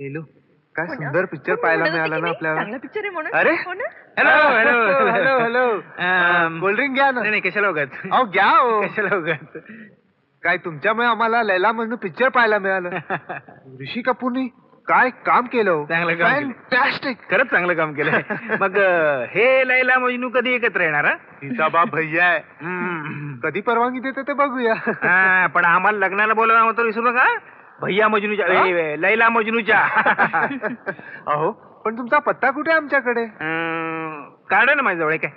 नीलू काय सुंदर पिक्चर पाहायला मिळाला ना आपल्याला. चांगला पिक्चर आहे म्हणून. अरे हो ना? Hello hello hello hello cold drink घ्या ना. नाही कशाला उगाच. अहो घ्या हो. कशाला उगाच. काय तुमच्यामुळे आम्हाला लैला मजनू पिक्चर पाहायला मिळालं. ऋषी कपूरनी काय काम केलं. चांगलं काम केलं. फॅन्टॅस्टिक. खरंच चांगलं काम केलंय. मग हे लैला मजनू कधी एकत्र येणार हा? तिचा बाप भैया आहे. कधी परवानगी देते ते बघूया. हा, पण आम्हाला लग्नाला बोलवणार होतं विसरू नका. भैया मजनूच्या लैला मजनूच्या. अहो पण तुमचा पत्ता कुठे आमच्याकडे. कार्ड ना माझ्याजवळ काय.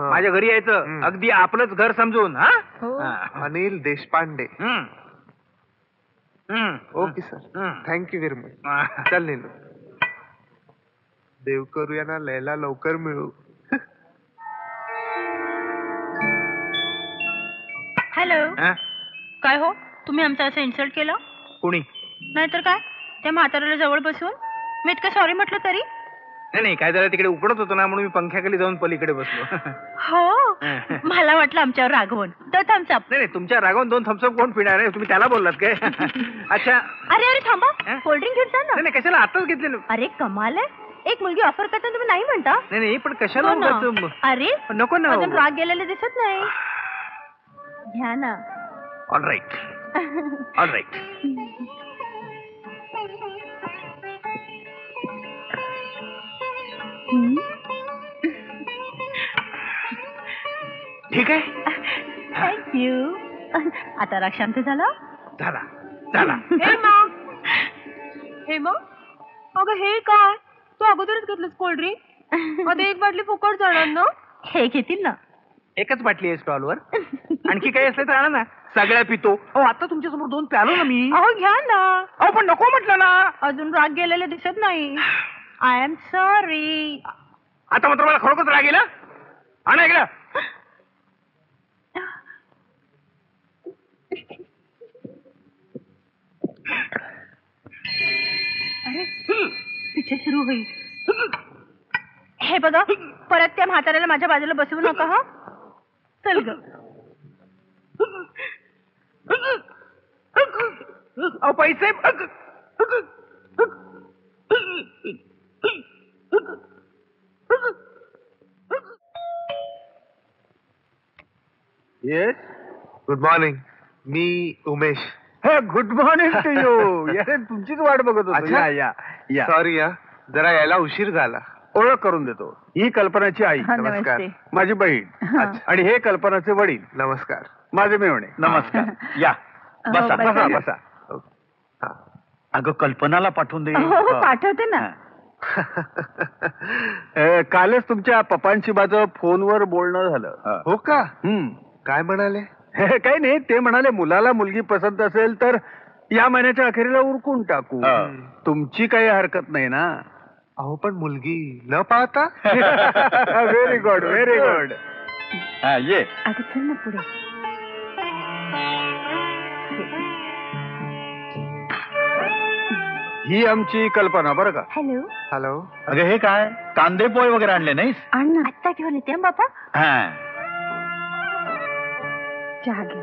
हा. माझ्या घरी यायचं अगदी आपलंच घर समजून. हा हो. अनिल देशपांडे. हम्म. हम्म. Okay sir thank you very much. चल नीलू देव करूया ना लैला लवकर मिळू. हॅलो. हा? काय हो तुम्ही आमचा असं इन्सल्ट केलं. कोणी. नाहीतर काय त्या म्हाताऱ्याला जवळ बसून मी इतकं सॉरी म्हटलं तरी. नाही काय झालं तिकडे उकडत होतो ना म्हणून मी पंख्याखाली जाऊन पलीकडे बसलो. हो मला वाटलं आमच्यावर रागवून तर थम्सअप. नाही तुमच्या रागावून 2 थम्सअप कोण पिणार आहे. तुम्ही त्याला बोललात काय. अच्छा. अरे अरे थांबा कोल्ड्रिंक घेऊन जा ना. नाही कशाला आताच घेतले. अरे कमाल आहे एक मुलगी ऑफर करताना तुम्ही नाही म्हणता. नाही पण कशाला हो ना. उगाच. अरे नको ना. अजून राग गेलेले दिसत नाही. घ्या ना. All right all right. ठीक आहे. थँक्यू. आता राग शांत झाला. झाला झाला. हे मग अगं हे काय तू अगोदरच घेतलंस कोल्ड्रिंक. आता एक बाटली फुकट जाणार ना. हे घेतील ना. एकच बाटली आहे स्टॉलवर. आणखी काही असलं तर आणा ना. सगळ्या पितो. अहो आता तुमच्या समोर 2 प्यालो ना मी. अहो घ्या ना. अहो पण नको म्हटलं ना. अजून राग गेलेले दिसत नाही. I am sorry. आता मात्र मला खरोखरच राग गेला. आणा इकडं. अरे पिक्चर सुरू होईल. हे बघा परत त्या म्हाताऱ्याला माझ्या बाजूला बसवू नका. हा चल ग. अहो पैसे. Yes good morning. मी Umesh. Good morning to you. यार तुमचीच वाट बघत होतो. अच्छा. या या. सॉरी हा जरा यायला उशीर झाला. ओळख करून देतो. ही कल्पनाची आई नमस्कार. माझी बहीण आणि हे कल्पनाचे वडील नमस्कार. माझे मेवणे. नमस्कार. या बसा बसा. बसा बसा. हा. अगं कल्पनाला पाठवून दे. पाठवते ना. कालच तुमच्या पप्पांची माझं फोनवर बोलणं झालं. हो का काय म्हणाले. काही नाही ते म्हणाले मुलाला मुलगी पसंत असेल तर या महिन्याच्या अखेरीला उरकून टाकू. तुमची काही हरकत नाही ना. अहो पण मुलगी न पाहता. Very good very good. ये. अगं चल ना पुढे. ही आमची कल्पना बरं का. हॅलो. हॅलो. अगं हे काय कांदे पोहे वगैरे आणले नाहीस. आण ना आत्ता घेऊन येते बाबा. हा. चहा घ्या.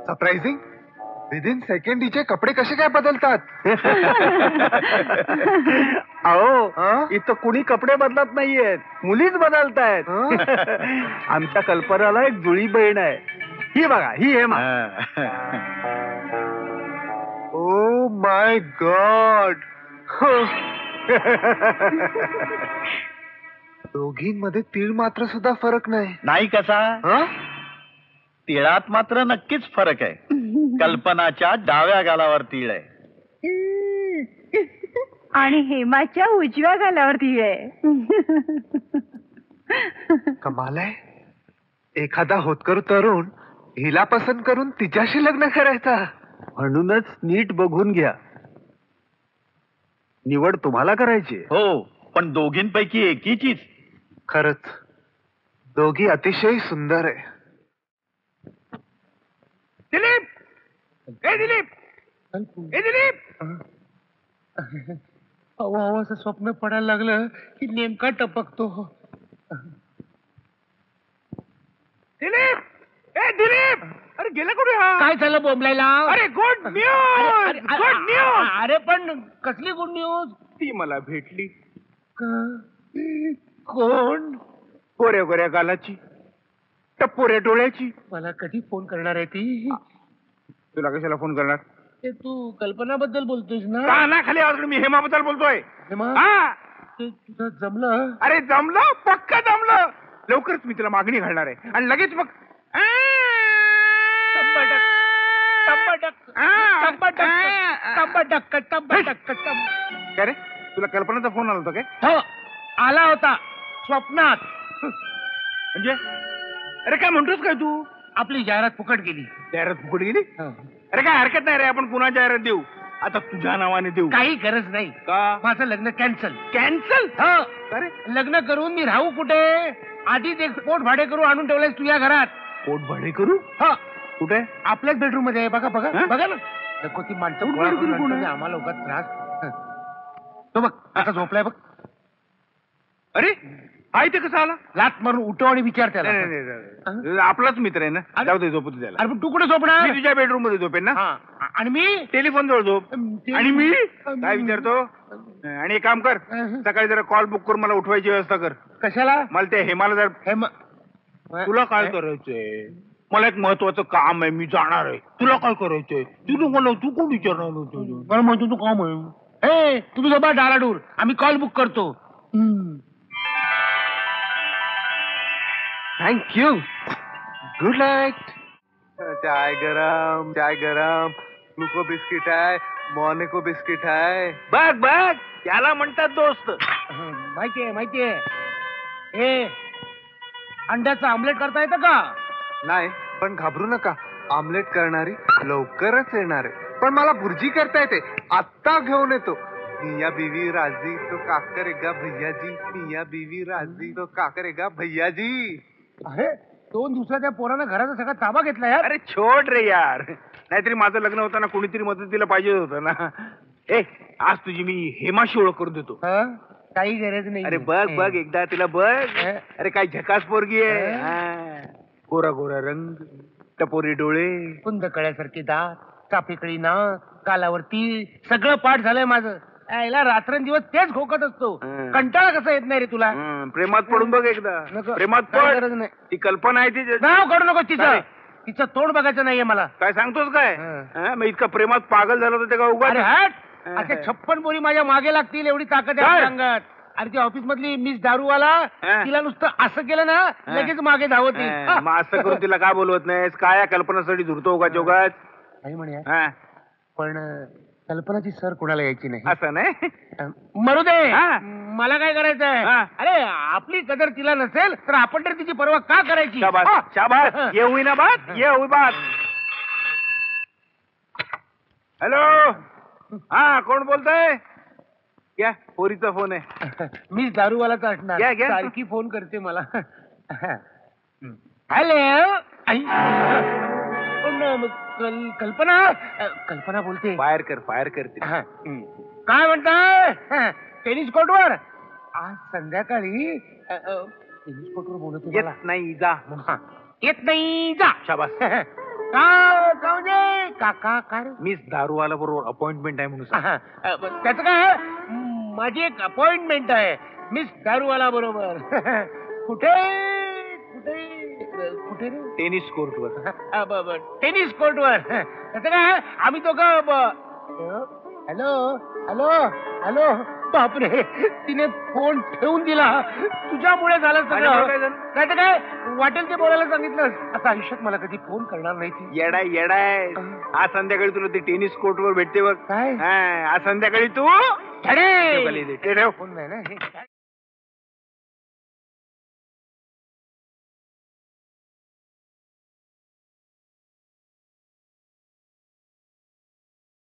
सरप्राइझिंग. विदिन सेकंड हिचे कपडे कसे काय बदलतात. अहो इथं कुणी कपडे बदलत नाहीयेत. मुलीच बदलतायत. आमच्या कल्पनाला एक जुळी बहीण आहे. ही बघा ही हेमा. Oh my God. दोघींमध्ये तीळ मात्र सुद्धा फरक नाही. नाही कसा. तिळात मात्र नक्कीच फरक आहे. कल्पनाच्या डाव्या गालावर तीळ आहे. आणि हेमाच्या उजव्या गालावरती आहे. कमाल आहे. एखादा होतकरू तरुण हिला पसंत करून तिच्याशी लग्न करायचा. म्हणूनच नीट बघून घ्या. निवड तुम्हाला करायची आहे. हो, पण दोघींपैकी एकीचीच. खरंच दोघी अतिशय सुंदर आहे. दिलीप, ए दिलीप, ए दिलीप. असं स्वप्न पडायला लागलं की नेमका टपकतो. दिलीप, ए दिलीप, अरे गेला कुठे हा? काय झालं बोंबलायला? अरे गुड न्यूज, गुड न्यूज. अरे पण कसली गुड न्यूज? ती मला भेटली. कोण? गोऱ्या गोऱ्या गालाची, टपोऱ्या डोळ्याची. मला कधी फोन करणार आहे ती? तुला कशाला फोन करणार? ते तू कल्पनाबद्दल बोलतोयस ना? का ना खाली आवाज, मी हेमाबद्दल बोलतोय. हेमा, हा, ते तुझं जमलं? अरे जमलं, पक्क जमलं. लवकरच मी तिला मागणी घालणार आहे आणि लगेच मग काय रे, तुला कल्पनाचा फोन आला होता काय? हो, आला होता स्वप्नात. म्हणजे अरे काय म्हणतोस काय तू? आपली जाहिरात फुकट गेली. जाहिरात फुकट गेली? अरे काय हरकत नाही रे, आपण पुन्हा जाहिरात देऊ. आता तुझ्या नावाने देऊ. काही गरज नाही. का? माझं लग्न कॅन्सल. कॅन्सल? हो, अरे लग्न करून मी राहू कुठे? आधीच एक पोट भाडे करू आणून ठेवलंयस तुझ्या घरात. पोट भाडे करू? हो, कुठे? आपल्याच बेडरूम मध्ये आहे. बघा बघा हा? बघा ना. नको ती माणसं पोट गोळा भाडे करून करून कोण आणतात, आहे? आम्हाला उगाच त्रास. तो बघ आता झोपलाय बघ. अरे हा इथे कसा आला? लात मारून उठव आणि विचार त्याला. नाही, नाही, नाही, नाही. आपलाच मित्र आहे ना. अरे. जाऊ दे, झोपू दे त्याला. अरे पण तू कुठे झोपणार? मी तुझ्या बेडरूम मध्ये झोपेन ना. हा, आणि मी टेलिफोन जवळ झोप. आणि मी काय विचारतो? आणि एक काम कर, अहं. सकाळी जरा कॉल बुक करून मला उठवायची व्यवस्था कर. कशाला? मला ते हेमाला जर तुला काय करायचंय? मला एक महत्वाचं काम आहे, मी जाणार आहे. तुला काय करायचंय? तू कोण विचारणार होतो? बरं म्हणतो तू काम आहे. ए तुम्ही झोपा डाराडूर, आम्ही कॉल बुक करतो. थँक्यू. Good night. चाय गरम, चाय गरम. ग्लुको बिस्किट आहे, मॉर्निको बिस्किट आहे. बघ बघ, त्याला म्हणतात दोस्त. माहितीये माहितीये. ए अंड्याचं आमलेट करता येतं का? नाही, पण घाबरू नका, आमलेट करणारी लवकरच येणार आहे. पण मला भुर्जी करता येते, आत्ता घेऊन येतो. मिया बीवी राजी तो काकरेगा भैयाजी. मिया बीवी राजी तो काकरेगा भैयाजी. अरे 2 दिवसात त्या पोरानं घराचा सगळा ताबा घेतला यार. अरे छोड रे यार, नाहीतरी माझं लग्न होताना कोणीतरी मदतीला पाहिजे होतं ना. ए आज तुझी मी हेमाशी ओळख करून देतो. हं? काही गरज नाही. अरे बघ बघ, एकदा तिला बघ. अरे काय झकास पोरगी आहे. हं? हा. गोरा गोरा रंग, टपोरी डोळे. कुंद कळ्यासारखी दात, चाफेकळी नाक, कालावरती सगळं पाठ झालंय माझं. याला रात्रंदिवस तेच खोकत असतो. हं. कंटाळा कसा येत नाही रे तुला? प्रेमात पडून बघ एकदा. नको. प्रेमात काय गरज पड. नाही. ती कल्पना आहे ती. नाव काढू नको तिचं. काय? तिचं तोंड बघायचं नाहीये मला. काय सांगतोस काय? हं. हा, मग इतका प्रेमात पागल झाला होता ते का अरे उगा? हट. हं. असे 56 पोरी माझ्या मागे लागतील एवढी ताकद आहे काय? आपल्या अंगात. अरे ती ऑफिस मधली मिस दारूवाला, हं. तिला नुसतं असं केलं ना लगेच मागे धावती. मग असं करून तिला का बोलवत नाहीस? काय या कल्पनासाठी धुरतो उगा चौगाच? नाही म्हणे यार. हा, पण कल्पनाची सर कोणाला यायची नाही. असं नाही. मरू दे. हा. मला काय करायचंय? हा. अरे आपली कदर तिला नसेल तर आपण तर तिची पर्वा का करायची? शाबास हा. शाबास, ये हुई ना बात, ये हुई बात. हॅलो, हा कोण बोलतोय? घ्या, पोरीचा फोन आहे. मीच दारूवालाच असणार. घ्या, घ्या. सारखी फोन करते मला. हॅलो. कल्पना कल्पना बोलते. फायर करते. हा. काय म्हणताय? टेनिस कोर्टवर आज संध्याकाळी टेनिस कोर्टवर बोलत मला. येत नाही, जा. हा. येत नाही, जा. शाबास. का म्हणजे काका काय रे? मीच दारूवाला बरोबर अपॉइंटमेंट आहे म्हणून सांग. हा. त्याचं काय? माझी एक अपॉइंटमेंट आहे मिस दारूवाला बरोबर. कुठे कुठे कुठे रे? टेनिस कोर्टवर. टेनिस कोर्टवर. त्याचं काय? आम्ही तो का? हॅलो हॅलो हॅलो बापरे, तिने फोन ठेवून दिला. तुझ्यामुळे झालं माझ्यामुळे सगळं. काय झालं? नाही तर काय वाटेल ते बोलायला सांगितलं. आता आयुष्यात मला कधी फोन करणार नाही ती. येडाय येडाय. आज संध्याकाळी तुला ते टेनिस कोर्ट वर भेटते बघ. काय? हा, आज संध्याकाळी तू अरे ठेव खाली ते ठेव. फोन नाही ना हे काय?